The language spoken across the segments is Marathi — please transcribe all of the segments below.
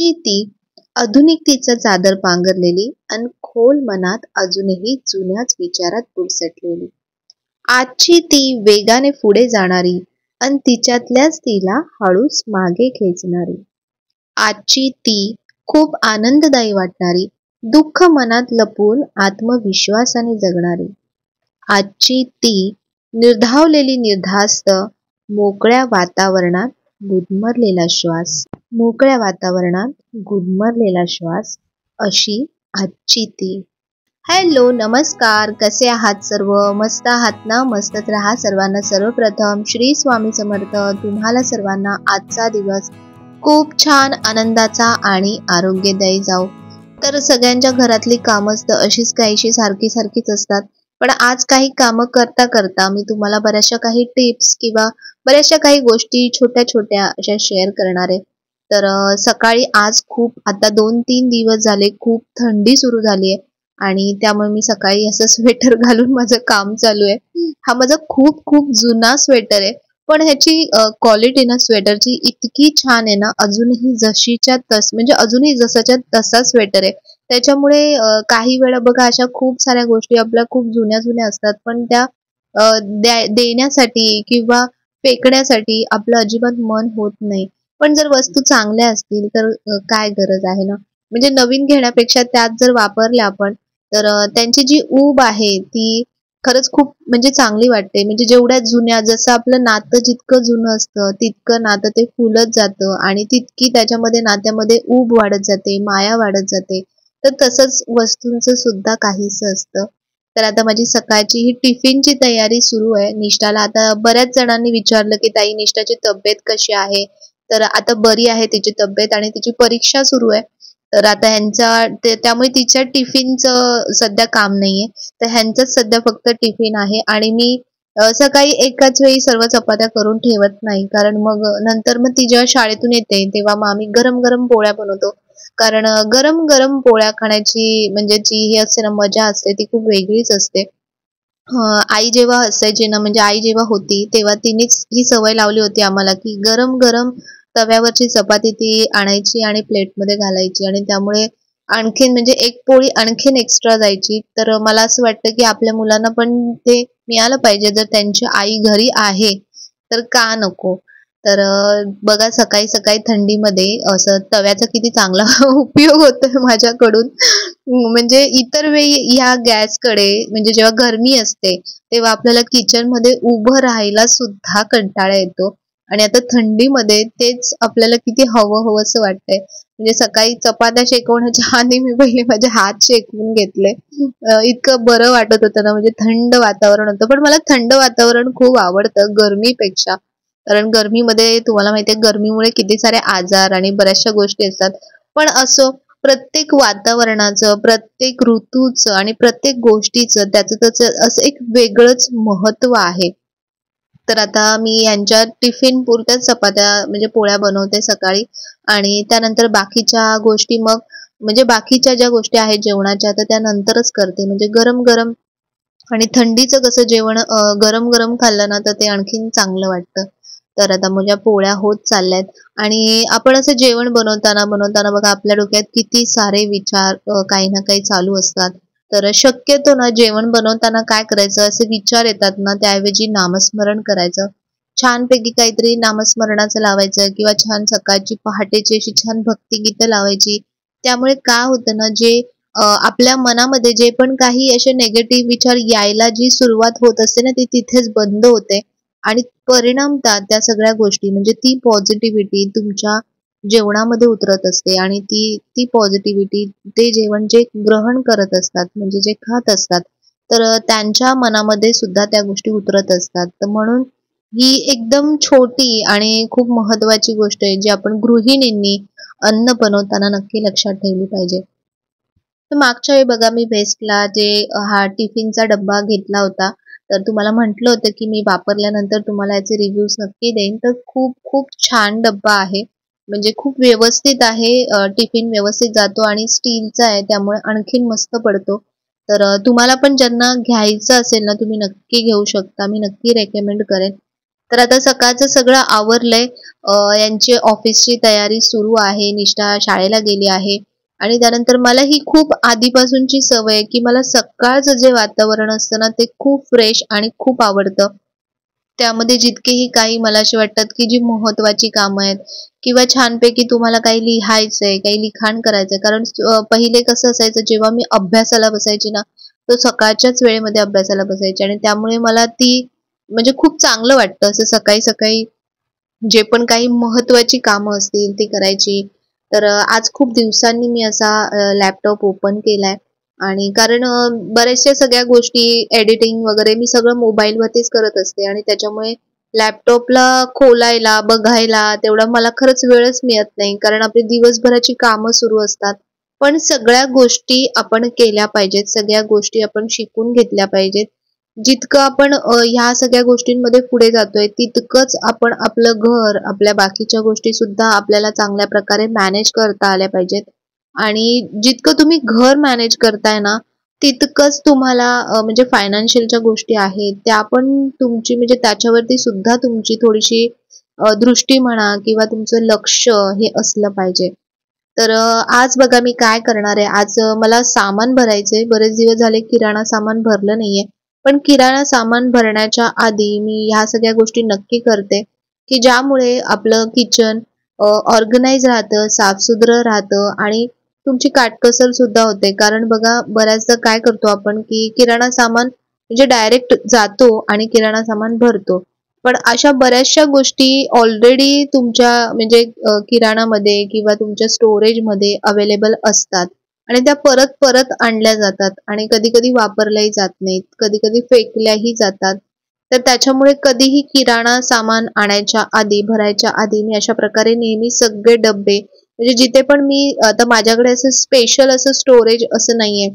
आजची ती आधुनिकतेचं चादर पांघरलेली आणि खोल मनात अजूनही जुन्याच विचारात पुरसटलेली. आजची ती वेगाने पुढे जाणारी आणि तिच्यातल्याच तिला हळूच मागे खेचणारी. आजची ती खूप आनंददायी वाटणारी, दुःख मनात लपवून आत्मविश्वासाने जगणारी. आजची ती निर्धावलेली, निर्धास्त, मोकळ्या वातावरणात गुदमरलेला श्वास, मोकळ्या वातावरणात गुदमरलेला श्वास, अशी आजची ती. हॅलो, नमस्कार, कसे आहात सर्व? मस्त आहात ना? मस्तच राहा सर्वांना. सर्वप्रथम श्री स्वामी समर्थ. तुम्हाला सर्वांना आजचा दिवस खूप छान, आनंदाचा आणि आरोग्यदायी जाऊ. तर सगळ्यांच्या घरातली कामच तर अशीच काहीशी सारखी सारखीच असतात. पण आज काही कामं करता करता मी तुम्हाला बऱ्याचशा काही टिप्स किंवा बऱ्याचशा काही गोष्टी छोट्या छोट्या अशा शेअर करणार आहे. तर सकाळी आज खूप, आता 2-3 दिवस झाले खूप थंडी सुरू झाली आहे आणि त्यामुळे मी सकाळी असं स्वेटर घालून माझं काम चालू आहे. हा माझा खूप खूप जुना स्वेटर आहे, पण ह्याची क्वालिटी ना स्वेटरची इतकी छान आहे ना, अजूनही जशीच्या तस, म्हणजे अजूनही जसाच्या तसा स्वेटर आहे. त्याच्यामुळे काही वेळा बघा, अशा खूप साऱ्या गोष्टी आपल्या खूप जुन्या जुन्या असतात, पण त्या देण्यासाठी किंवा फेकण्यासाठी आपलं अजिबात मन होत नाही. पण जर वस्तू चांगल्या असतील तर काय गरज आहे ना. म्हणजे नवीन घेण्यापेक्षा त्यात जर वापरल्या आपण, तर त्यांची जी ऊब आहे ती खरंच खूप म्हणजे चांगली वाटते. म्हणजे जेवढ्या जुन्या, जसं आपलं नातं जितकं जुनं असतं तितकं नातं ते फुलत जातं आणि तितकी त्याच्यामध्ये नात्यामध्ये ऊब वाढत जाते, माया वाढत जाते. तर तसंच वस्तूंचं सुद्धा काहीसं असतं. तर आता माझी सकाळची ही टिफिनची तयारी सुरू आहे. निष्ठाला आता बऱ्याच जणांनी विचारलं की ताई, निष्ठाची तब्येत कशी आहे? तर आता बरी आहे तिची तब्येत आणि तिची परीक्षा सुरू आहे. तर आता त्यामुळे तिच्या टिफिनचं सध्या काम नाहीये. तर ह्यांचंच सध्या फक्त टिफिन आहे आणि मी सकाळी एकाच वेळी सर्व चपात्या करून ठेवत नाही. कारण मग नंतर मग ती जेव्हा शाळेतून येते तेव्हा मग आम्ही गरम गरम पोळ्या बनवतो. कारण गरम गरम पोळ्या खाण्याची म्हणजे जी ही असते ना, मजा असते ती खूप वेगळीच असते. आई जेव्हा असायची ना, म्हणजे आई जेव्हा होती तेव्हा तिनेच ही सवय लावली होती आम्हाला, की गरम गरम तव्यावरची चपाती ती आणायची आणि प्लेटमध्ये घालायची आणि त्यामुळे आणखीन म्हणजे एक पोळी आणखीन एक्स्ट्रा जायची. तर मला असं वाटतं की आपल्या मुलांना पण ते मिळालं पाहिजे. जर त्यांची आई घरी आहे तर का नको. तर बघा, सकाळी सकाळी थंडीमध्ये असं तव्याचा किती चांगला उपयोग होतोय माझ्याकडून. म्हणजे इतर वेळी ह्या गॅसकडे, म्हणजे जेव्हा गरमी असते तेव्हा आपल्याला किचनमध्ये उभं राहायला सुद्धा कंटाळा येतो आणि आता थंडीमध्ये तेच आपल्याला किती हवं हवंसं वाटतंय. म्हणजे सकाळी चपात्या शेकवण्याच्या आधी मी पहिले माझे हात शेकवून घेतले. इतकं बरं वाटत होतं ना, म्हणजे थंड वातावरण होतं. पण मला थंड वातावरण खूप आवडतं गरमीपेक्षा. कारण गरमीमध्ये तुम्हाला माहिती आहे, गरमीमुळे किती सारे आजार आणि बऱ्याचशा गोष्टी असतात. पण असो, प्रत्येक वातावरणाचं, प्रत्येक ऋतूचं आणि प्रत्येक गोष्टीचं त्याचं त्याचं असं एक वेगळंच महत्त्व आहे. तर आता मी यांच्या टिफिन पुरत्याच चपात्या म्हणजे पोळ्या बनवते सकाळी आणि त्यानंतर बाकीच्या गोष्टी मग, म्हणजे बाकीच्या ज्या गोष्टी आहेत जेवणाच्या तर त्या नंतरच करते. म्हणजे गरम गरम आणि थंडीचं कसं जेवण गरम गरम खाल्लं ना तर ते आणखीन चांगलं वाटतं. तर आता माझ्या पोळ्या होत चालल्यात आणि आपण असं जेवण बनवताना बनवताना बघा, आपल्या डोक्यात किती सारे विचार काही ना काही चालू असतात. तर शक्यतो ना जेवण बनवताना काय करायचं, असे विचार येतात ना त्याऐवजी नामस्मरण करायचं. छानपैकी काहीतरी नामस्मरणाचं लावायचं किंवा छान सकाळची पहाटेची अशी छान भक्तिगीतं लावायची. त्यामुळे काय होतं ना, जे आपल्या मनामध्ये जे पण काही असे नेगेटिव्ह विचार यायला जी सुरुवात होत असते ना, ती तिथेच बंद होते आणि परिणामतः त्या सगळ्या गोष्टी, म्हणजे ती पॉझिटिव्हिटी तुमच्या जेवणामध्ये उतरत असते आणि ती ती पॉझिटिव्हिटी ते जेवण जे ग्रहण करत असतात, म्हणजे जे खात असतात, तर त्यांच्या मनामध्ये सुद्धा त्या गोष्टी उतरत असतात. तर म्हणून ही एकदम छोटी आणि खूप महत्वाची गोष्ट आहे, जी आपण गृहिणींनी अन्न बनवताना नक्की लक्षात ठेवली पाहिजे. तर मागच्या वेळी बघा, मी बेस्टला जे हा टिफिनचा डब्बा घेतला होता, तर तुम्हाला म्हटलं होतं की मी वापरल्यानंतर तुम्हाला याचे रिव्ह्यूज नक्की देईन. तर खूप खूप छान डब्बा आहे. म्हणजे खूप व्यवस्थित आहे. टिफिन व्यवस्थित जातो आणि स्टीलचा आहे त्यामुळे आणखीन मस्त पडतो. तर तुम्हाला पण ज्यांना घ्यायचं असेल ना, तुम्ही नक्की घेऊ शकता. मी नक्की रेकमेंड करेन. तर आता सकाळचं सगळं आवरलंय. यांची ऑफिसची तयारी सुरू आहे. निष्ठा शाळेला गेली आहे आणि त्यानंतर मला ही खूप आधीपासूनची सवय आहे, की मला सकाळचं जे वातावरण असतं ना, ते खूप फ्रेश आणि खूप आवडतं. त्यामध्ये जितकेही काही मला असे वाटतात, की जी महत्त्वाची कामं आहेत किंवा छानपैकी तुम्हाला काही लिहायचंय, काही लिखाण करायचंय. कारण पहिले कसं असायचं, जेव्हा मी अभ्यासाला बसायची ना, तो सकाळच्याच वेळेमध्ये अभ्यासाला बसायचे आणि त्यामुळे मला ती म्हणजे खूप चांगलं वाटतं असं सकाळी-सकाळी जे पण काही महत्त्वाची कामं असतील ती करायची. तर आज खूप दिवसांनी मी असा लॅपटॉप ओपन केलाय आणि कारण बऱ्याचशा सगळ्या गोष्टी एडिटिंग वगैरे मी सगळं मोबाईलवरतीच करत असते आणि त्याच्यामुळे लॅपटॉपला खोलायला, बघायला तेवढा मला खरंच वेळच मिळत नाही. कारण आपली दिवसभराची कामं सुरू असतात. पण सगळ्या गोष्टी आपण केल्या पाहिजेत. सगळ्या गोष्टी आपण शिकून घेतल्या पाहिजेत. जितकं आपण ह्या सगळ्या गोष्टींमध्ये पुढे जातोय, तितकंच आपण आपलं घर, आपल्या बाकीच्या गोष्टी सुद्धा आपल्याला चांगल्या प्रकारे मॅनेज करता आल्या पाहिजेत. आणि जितकं तुम्ही घर मॅनेज करताय ना, तितकंच तुम्हाला म्हणजे फायनान्शियलच्या गोष्टी आहेत, त्या पण तुमची म्हणजे त्याच्यावरती सुद्धा तुमची थोडीशी दृष्टी म्हणा किंवा तुमचं लक्ष हे असलं पाहिजे. तर आज बघा मी काय करणार आहे. आज मला सामान भरायचंय. बरेच दिवस झाले किराणा सामान भरलं नाहीये. पण किराणा सामान भरण्याच्या आधी मी ह्या सगळ्या गोष्टी नक्की करते, की ज्यामुळे आपलं किचन ऑर्गनाइज राहतं, साफसुथरं राहतं आणि तुमची काटकसर सुद्धा होते. कारण बघा बऱ्याचदा काय करतो आपण, की किराणा सामान म्हणजे डायरेक्ट जातो आणि किराणा सामान भरतो. पण अशा बऱ्याचशा गोष्टी ऑलरेडी तुमच्या म्हणजे किराणामध्ये किंवा तुमच्या स्टोरेजमध्ये अवेलेबल असतात आणि त्या परत-परत आणल्या जातात आणि कधी-कधी वापरल्याही जात नाहीत. कधी-कधी फेकल्याही जातात. तर त्याच्यामुळे कधीही किराणा सामान आणायच्या आधी, भरायच्या आधी मी अशा प्रकारे नेहमी सगळे डब्बे म्हणजे जिथे पण मी आता माझ्याकडे असं स्पेशल असं स्टोरेज असं नाहीये.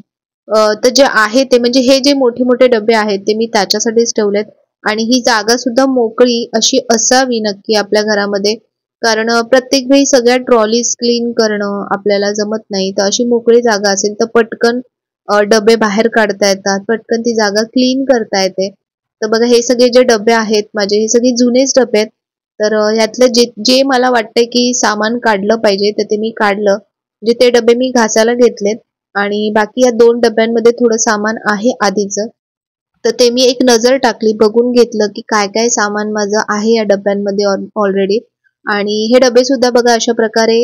तर जे आहे ते म्हणजे हे जे मोठे-मोठे डब्बे आहेत ते मी त्याच्यासाठीच ठेवलेत आणि ही जागा सुद्धा मोकळी अशी असावी नक्की आपल्या घरामध्ये. कारण प्रत्येक वेळी सगळ्या ट्रॉलीज क्लीन करणं आपल्याला जमत नाही. तर अशी मोकळी जागा असेल तर पटकन डबे बाहेर काढता येतात. पटकन ती जागा क्लीन करता येते. तर बघा हे सगळे जे डबे आहेत माझे हे सगळे जुनेच डबे आहेत. तर ह्यातलं जे जे मला वाटतंय की सामान काढलं पाहिजे तर ते मी काढलं. म्हणजे ते डबे मी घासायला घेतलेत आणि बाकी या 2 डब्यांमध्ये थोडं सामान आहे आधीचं. तर ते मी एक नजर टाकली, बघून घेतलं की काय-काय सामान माझं आहे या डब्यांमध्ये ऑलरेडी. आणि हे डबे सुद्धा बघा अशा प्रकारे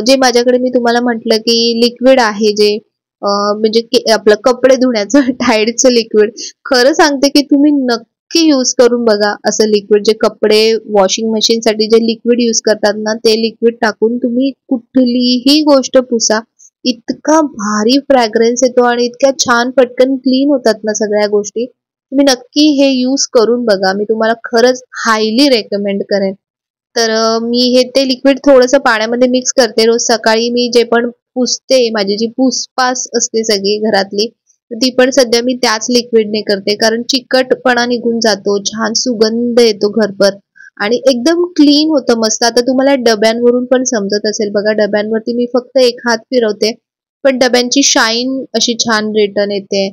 जे माझ्याकडे मी तुम्हाला म्हटलं की लिक्विड आहे जे म्हणजे आपलं कपडे धुण्याचं Tideचं लिक्विड. खरं सांगते की तुम्ही नक्की यूज करून बघा असं लिक्विड. जे कपडे वॉशिंग मशीनसाठी जे लिक्विड यूज करतात ना, ते लिक्विड टाकून तुम्ही कुठलीही गोष्ट पुसा. इतका भारी फ्रॅग्रन्स येतो आणि इतक्या छान पटकन क्लीन होतात ना सगळ्या गोष्टी. तुम्ही नक्की हे यूज करून बघा. मी तुम्हाला खरंच हायली रेकमेंड करेन. तर मी हे ते लिक्विड थोडंसं पाण्यामध्ये मिक्स करते. रोज सकाळी मी जे पण पुसते, माझी जी पुसपास असते सगळी घरातली, तर ती पण सध्या मी त्याच लिक्विडने करते. कारण चिकटपणा निघून जातो, छान सुगंध येतो घरभर आणि एकदम क्लीन होतं मस्त. आता तुम्हाला डब्यांवरून पण समजत असेल बघा, डब्यांवरती मी फक्त एक हात फिरवते, पण डब्यांची शाईन अशी छान रिटर्न येते.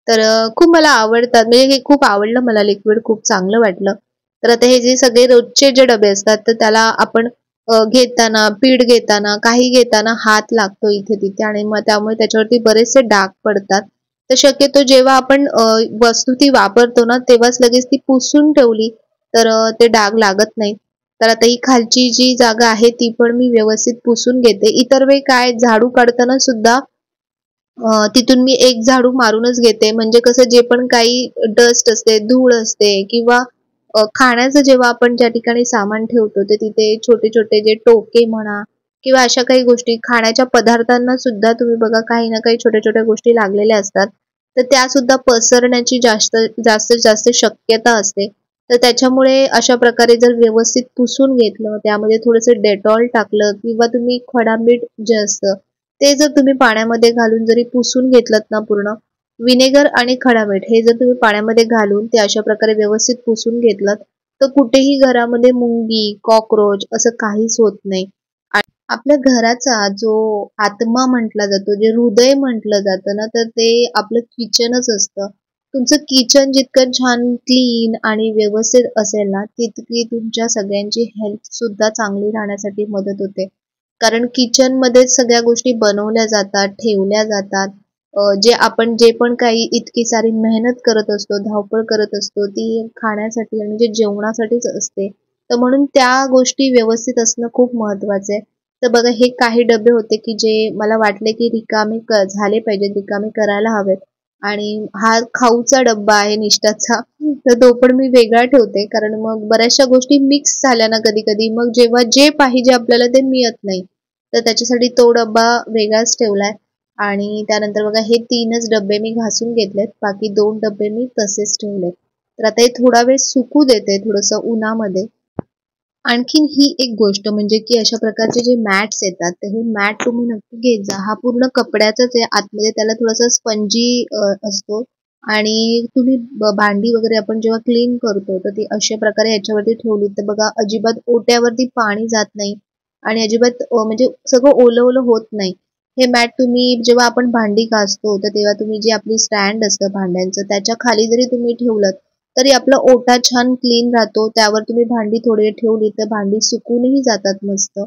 तर खूप मला आवडतात. म्हणजे हे खूप आवडलं मला लिक्विड, खूप चांगलं वाटलं. तर आता हे जे सगळे रोजचे जे डबे असतात, तर त्याला आपण घेताना, पीठ घेताना, काही घेताना हात लागतो इथे-तिथे आणि मग त्यामुळे त्याच्यावरती बरेचसे डाग पडतात. तर शक्यतो जेव्हा आपण वस्तू ती वापरतो ना, तेव्हाच लगेच ती पुसून ठेवली, तर ते डाग लागत नाहीत. तर आता ही खालची जी जागा आहे, ती पण मी व्यवस्थित पुसून घेते. इतर वेळी काय झाडू काढताना सुद्धा तिथून मी एक झाडू मारूनच घेते. म्हणजे कसं जे पण काही डस्ट असते, धूळ असते किंवा खाण्याचं जेव्हा आपण ज्या ठिकाणी सामान ठेवतो, तर तिथे छोटे-छोटे जे टोके म्हणा किंवा अशा काही गोष्टी खाण्याच्या पदार्थांना सुद्धा तुम्ही बघा काही ना काही छोट्या-छोट्या गोष्टी लागलेल्या असतात. तर त्या सुद्धा पसरण्याची जास्तीत जास्त शक्यता असते. तर त्याच्यामुळे अशा प्रकारे जर व्यवस्थित पुसून घेतलं, त्यामध्ये थोडंसं डेटॉल टाकलं किंवा तुम्ही खडा मीठ जे असतं, ते जर तुम्ही पाण्यामध्ये घालून जरी पुसून घेतलत ना पूर्ण, विनेगर आणि खडा मीठ हे जर तुम्ही पाण्यामध्ये घालून ते अशा प्रकारे व्यवस्थित पुसून घेतलत, तर कुठेही घरामध्ये मुंगी, कॉकरोच असं काहीच होत नाही. आणि आपल्या घराचा जो आत्मा म्हटला जातो, जे हृदय म्हटलं जातं ना, तर ते आपलं किचनच असतं. तुमचं किचन जितकं छान क्लीन आणि व्यवस्थित असेल ना, तितकी तुमच्या सगळ्यांची हेल्थ सुद्धा चांगली राहण्यासाठी मदत होते. कारण किचनमध्येच सगळ्या गोष्टी बनवल्या जातात, ठेवल्या जातात. जे पण काही इतकी सारी मेहनत करत असतो, धावपळ करत असतो, ती खाण्यासाठी आणि म्हणजे जेवणासाठीच असते. तर म्हणून त्या गोष्टी व्यवस्थित असणं खूप महत्त्वाचं आहे. तर बघा हे काही डबे होते, की जे मला वाटले, की रिकामे झाले पाहिजेत, रिकामे करायला हवेत. आणि हा खाऊचा डब्बा आहे निष्ठाचा, तर तो पण मी वेगळा ठेवते. कारण मग बऱ्याचशा गोष्टी मिक्स झाल्या ना कधी-कधी, मग जेव्हा जे पाहिजे आपल्याला ते मिळत नाही. तर त्याच्यासाठी तो डब्बा वेगळाच ठेवलाय. आणि त्यानंतर बघा हे 3च डब्बे मी घासून घेतलेत. बाकी 2 डब्बे मी तसेच ठेवलेत. तर आता हे थोडा वेळ सुकू देते थोडंसं उन्हामध्ये. आणखीन ही एक गोष्ट म्हणजे की अशा प्रकारचे जे मॅट्स येतात, तर हे मॅट तुम्ही नक्की घेत जा. हा पूर्ण कपड्याचाच आहे. आतमध्ये त्याला थोडासा स्पंजी असतो आणि तुम्ही भांडी वगैरे आपण जेव्हा क्लीन करतो, तर ती अशा प्रकारे ह्याच्यावरती ठेवली, तर बघा अजिबात ओट्यावरती पाणी जात नाही आणि अजिबात म्हणजे सगळं ओलं-ओलं होत नाही. हे मॅट तुम्ही जेव्हा आपण भांडी घासतो, तर तेव्हा तुम्ही जी आपली स्टँड असतं भांड्यांचं, त्याच्या खाली जरी तुम्ही ठेवलत, तरी आपला ओटा छान क्लीन राहतो. त्यावर तुम्ही भांडी थोडी वेळ ठेवली तर भांडी सुकूनही जातात मस्त.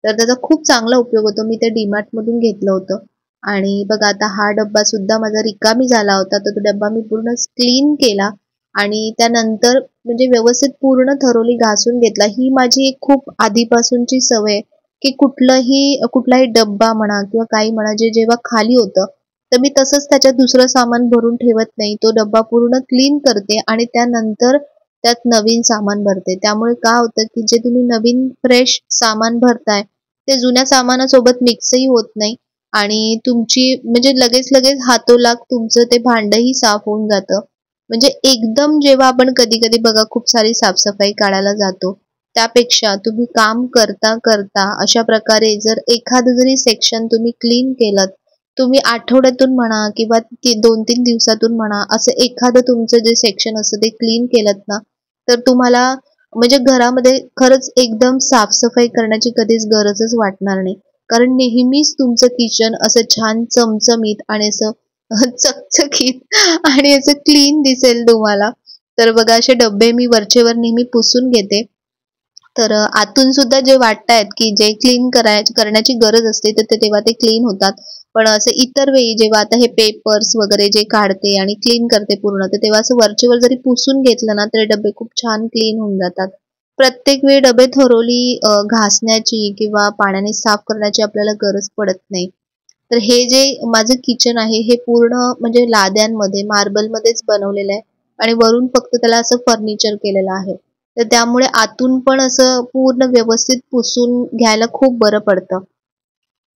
तर त्याचा खूप चांगला उपयोग होतो. मी ते मधून घेतलं होतं. आणि बघा आता हा डब्बा सुद्धा माझा रिकामी झाला होता. तर तो डब्बा मी पूर्ण क्लीन केला आणि त्यानंतर म्हणजे व्यवस्थित पूर्ण थरोली घासून घेतला. ही माझी एक खूप आधीपासूनची सवय आहे, की कुठलाही डब्बा म्हणा किंवा काही म्हणा जे जेव्हा खाली होतं, तर मी तसंच त्याच्यात दुसरं सामान भरून ठेवत नाही. तो डब्बा पूर्ण क्लीन करते आणि त्यानंतर त्यात नवीन सामान भरते. त्यामुळे काय होतं, की जे तुम्ही नवीन फ्रेश सामान भरताय, ते जुन्या सामानासोबत मिक्सही होत नाही आणि तुमची म्हणजे लगेच हातोलाग तुमचं ते भांडंही साफ होऊन जातं. म्हणजे एकदम जेव्हा आपण कधी-कधी बघा खूप सारी साफ काढायला जातो, त्यापेक्षा तुम्ही काम करता अशा प्रकारे जर एखादं जरी सेक्शन तुम्ही क्लीन केलंत, तुम्ही आठवड्यातून म्हणा किंवा 2-3 दिवसातून म्हणा, असं एखादं तुमचं जे सेक्शन असतं ते क्लीन केलत ना, तर तुम्हाला म्हणजे घरामध्ये खरंच एकदम साफ-सफाई करण्याची कधीच गरजच वाटणार नाही. कारण नेहमीच तुमचं किचन असं छान चमचमीत आणि असं चकचकीत आणि असं क्लीन दिसेल तुम्हाला. तर बघा असे डब्बे मी वरचेवर नेहमी पुसून घेते. तर आतून सुद्धा जे वाटतायत, की जे करण्याची गरज असते, तर ते तेव्हा ते क्लीन होतात. पण असं इतर वेळी जेव्हा आता हे पेपर्स वगैरे जे काढते आणि क्लीन करते पूर्ण, तर तेव्हा असं वरचेवर जरी पुसून घेतलं ना, तरी डबे खूप छान क्लीन होऊन जातात. प्रत्येक वेळी डबे थरोली घासण्याची किंवा पाण्याने साफ करण्याची आपल्याला गरज पडत नाही. तर हे जे माझं किचन आहे, हे पूर्ण म्हणजे लाद्यांमध्ये, मार्बलमध्येच बनवलेलं आहे आणि वरून फक्त त्याला असं फर्निचर केलेलं आहे. तर त्यामुळे आतून पण असं पूर्ण व्यवस्थित पुसून घ्यायला खूप बरं पडतं.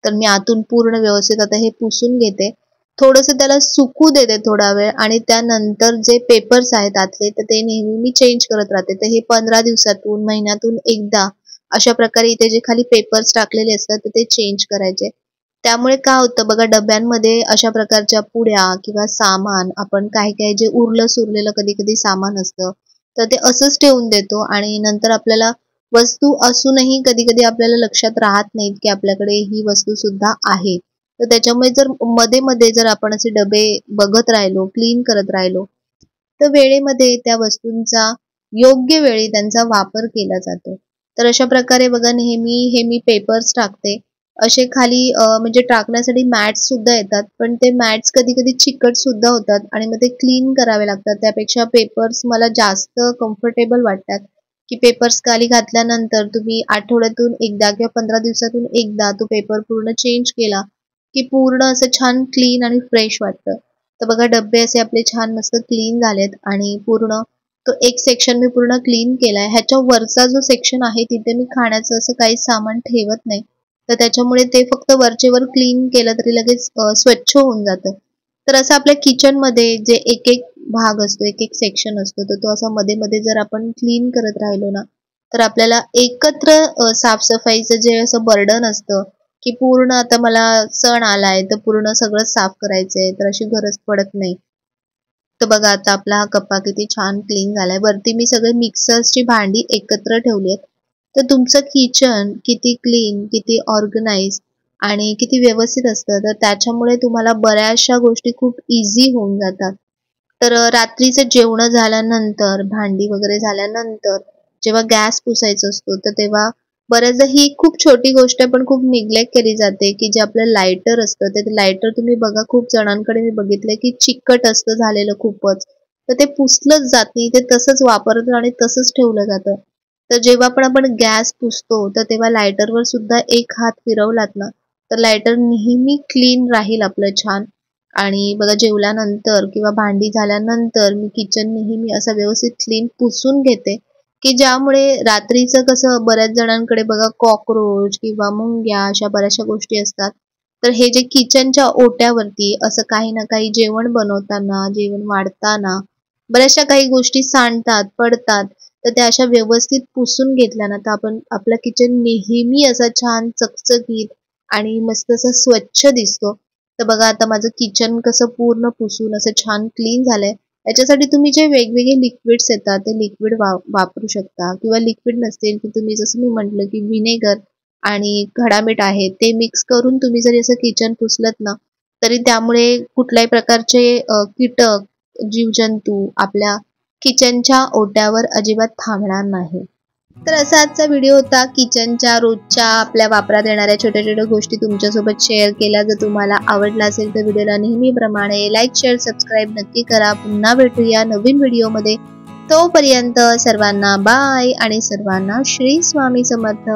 तर मी आतून पूर्ण व्यवस्थित आता हे पुसून घेते. थोडंसं त्याला सुकू देते थोडा वेळ आणि त्यानंतर जे पेपर्स आहेत आतले, तर ते नेहमी मी चेंज करत राहते. तर हे 15 दिवसातून, महिन्यातून एकदा अशा प्रकारे इथे जे खाली पेपर्स टाकलेले असतात, तर ते चेंज करायचे. त्यामुळे काय होतं बघा डब्यांमध्ये अशा प्रकारच्या पुड्या किंवा सामान आपण काही-काही जे उरलं-सुरलेलं कधी-कधी सामान असतं, तर ते असंच ठेवून देतो आणि नंतर आपल्याला वस्तू असूनही कधी-कधी आपल्याला लक्षात राहत नाहीत, की आपल्याकडे ही वस्तू सुद्धा आहे. तर त्याच्यामुळे जर मध्ये-मध्ये जर आपण असे डबे बघत राहिलो, क्लीन करत राहिलो, तर वेळेमध्ये त्या वस्तूंचा योग्य वेळी त्यांचा वापर केला जातो. तर अशा प्रकारे बघा नेहमी हे मी पेपर्स टाकते. असे खाली म्हणजे टाकण्यासाठी मॅट्स सुद्धा येतात. पण ते मॅट्स कधी-कधी चिकट सुद्धा होतात आणि मग ते क्लीन करावे लागतात. त्यापेक्षा पेपर्स मला जास्त कम्फर्टेबल वाटतात, की पेपर्स खाली घातल्यानंतर तुम्ही आठवड्यातून एकदा किंवा 15 दिवसातून एकदा तो पेपर पूर्ण चेंज केला, की पूर्ण असं छान क्लीन आणि फ्रेश वाटतं. तर बघा डब्बे असे आपले छान मस्त क्लीन झालेत आणि पूर्ण तो एक सेक्शन मी पूर्ण क्लीन केलाय. ह्याच्या वरचा जो सेक्शन आहे तिथे मी खाण्याचं असं काही सामान ठेवत नाही. तर त्याच्यामुळे ते फक्त वरचेवर क्लीन केलं तरी लगेच स्वच्छ होऊन जातं. तर असं आपल्या किचनमध्ये जे एक-एक भाग असतो, एक-एक सेक्शन असतो, तर तो असा मध्ये-मध्ये जर आपण क्लीन करत राहिलो ना, तर आपल्याला एकत्र साफ-सफाईचं जे असं बर्डन असतं, की पूर्ण आता मला सण आलाय, तर पूर्ण सगळं साफ करायचंय, तर अशी गरज पडत नाही. तर बघा आता आपला हा कप्पा किती छान क्लीन झालाय. वरती मी सगळे मिक्सर्सची भांडी एकत्र ठेवली आहेत. तर तुमचं किचन किती क्लीन, किती ऑर्गनाइज आणि किती व्यवस्थित असतं, तर त्याच्यामुळे तुम्हाला बऱ्याचशा गोष्टी खूप इझी होऊन जातात. तर रात्रीचं जेवण झाल्यानंतर, भांडी वगैरे झाल्यानंतर जेव्हा गॅस पुसायचा असतो, तर तेव्हा बऱ्याचदा ही खूप छोटी गोष्ट आहे, पण खूप निग्लेक्ट केली जाते, की जे आपलं लायटर असतं, ते लायटर तुम्ही बघा खूप जणांकडे मी बघितलंय, की चिकट असतं झालेलं खूपच. तर ते पुसलंच जात नाही, ते तसंच वापरतात आणि तसंच ठेवलं जातं. तर जेव्हा पण आपण गॅस पुसतो, तर तेव्हा लायटरवर सुद्धा एक हात फिरवलात ना, तर लायटर नेहमी क्लीन राहील आपलं छान. आणि बघा जेवल्यानंतर किंवा भांडी झाल्यानंतर मी किचन नेहमी असं व्यवस्थित क्लीन पुसून घेते, की ज्यामुळे रात्रीचं कसं बऱ्याच जणांकडे बघा कॉकरोच किंवा मुंग्या अशा बऱ्याचशा गोष्टी असतात. तर हे जे किचनच्या ओट्यावरती असं काही ना काही जेवण बनवताना, जेवण वाढताना बऱ्याचशा काही गोष्टी सांडतात, पडतात. तर त्या अशा व्यवस्थित पुसून घेतल्या ना, तर आपण आपलं किचन नेहमी असं छान चकचकीत आणि मस्त असं स्वच्छ दिसतो. तर बघा आता माझं किचन कसं पूर्ण पुसून असं छान क्लीन झालंय. याच्यासाठी तुम्ही जे वेगवेगळे लिक्विड्स येतात ते लिक्विड वापरू शकता किंवा लिक्विड नसतील तर तुम्ही जसं मी म्हटलं की व्हिनेगर आणि खडा मीठ आहे ते मिक्स करून तुम्ही जरी असं किचन पुसलत ना तरी त्यामुळे कुठल्याही प्रकारचे कीटक, जीवजंतू आपल्या किचनच्या ओट्यावर अजिबात थांबणार नाही. तर असा आजचा व्हिडिओ होता किचनच्या रोजच्या आपल्या वापरात येणाऱ्या छोट्या छोट्या गोष्टी तुमच्यासोबत शेअर केल्या. जर तुम्हाला आवडला असेल तर व्हिडिओला नेहमीप्रमाणे लाईक शेअर सबस्क्राईब नक्की करा. पुन्हा भेटूया नवीन व्हिडिओमध्ये. तोपर्यंत सर्वांना बाय आणि सर्वांना श्री स्वामी समर्थ.